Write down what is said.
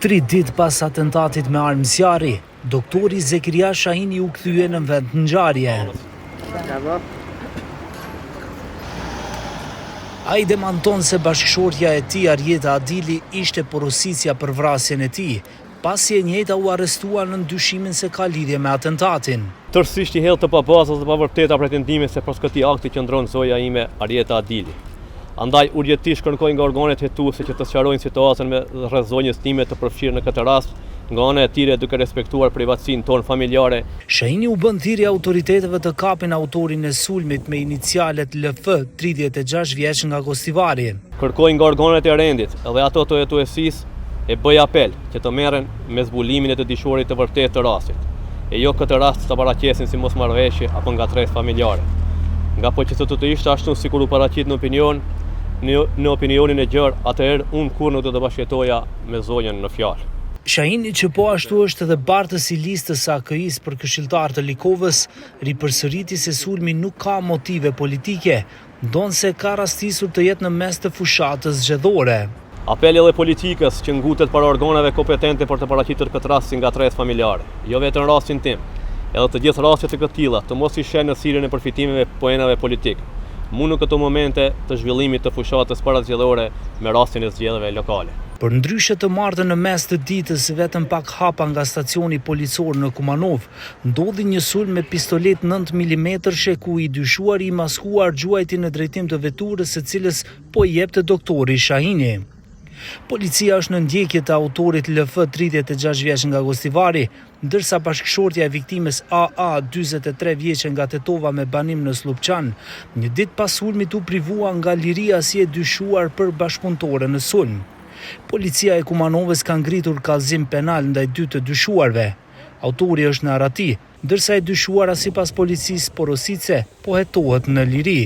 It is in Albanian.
3 ditë pas atentatit me armë zjarri, doktori Zekiria Shahini u kthye në vend ngjarje. Ai demanton se bashkëshortja e tij Arjeta Adili ishte porositja për vrasjen e tij, pasi e njëjta u arrestua në ndyshimin se ka lidhje me atentatin. Tërësisht i hedh të pabazës dhe pavërteta pretendime se pros këtij akti qëndron zoja ime Arjeta Adili. Andaj urgjentisht kërkoj nga organet hetuese që të sqarojnë situatën me rreth zonjës time të përfshirë në këtë rast, nga ana e tyre duke respektuar privatësinë tonë familjare. Shahini u bën thirrje autoriteteve të kapin autorin e sulmit me inicialet LF, 36 vjeç nga Gostivari. Kërkoj nga organet e rendit dhe ato të hetuesisë e bëj apel që të merren me zbulimin e të dishuarit të vërtetë të rastit, e jo këtë rast të paraqesin si mosmarrëveshje apo ngatresë familjare. Nga po që të ishte ashtu sikur u paraqit në opinionin e gjerë, atëherë unë kur nuk do të bashkëjetoja me zonjën në fjalë. Shahini, që po ashtu është edhe bartës i listës së AKI-s për këshilltar të Likovës, ripërsëriti se sulmi nuk ka motive politike, ndonse ka rastisur të jetë në mes të fushatës zgjedhore. Apeli edhe politikës që ngutet para organeve kompetente për të paraqitur këtë rast si ngatresë familjare, jo vetëm rastin tim, edhe të gjithë rastet e këtilla të mos i shenë në sirën e përfitimeve poenave politik, mu në këto momente të zhvillimit të fushatës parazgjedhore me rastin e zgjedhjeve lokale. Për ndryshe të martën në mes të ditës vetëm pak hapa nga stacioni policor në Kumanov, ndodhi një sulm me pistolet 9 mm ku i dyshuari i maskuar gjuajti në drejtim të veturës së cilës po i jepte doktori Shahini. Policia është në ndjekje të autorit LF, 36 vjeç nga Gostivari, ndërsa bashkëshortja e viktimes AA, 43 vjeç nga Tetova me banim në Slupçan, një ditë pas sulmit u privua nga liria si e dyshuar për bashkëpunëtore në sulm. Policia e Kumanovës ka ngritur kallëzim penal ndaj 2 të dyshuarve. Autori është në arati, ndërsa e dyshuara sipas policisë porositse po hetohet në liri.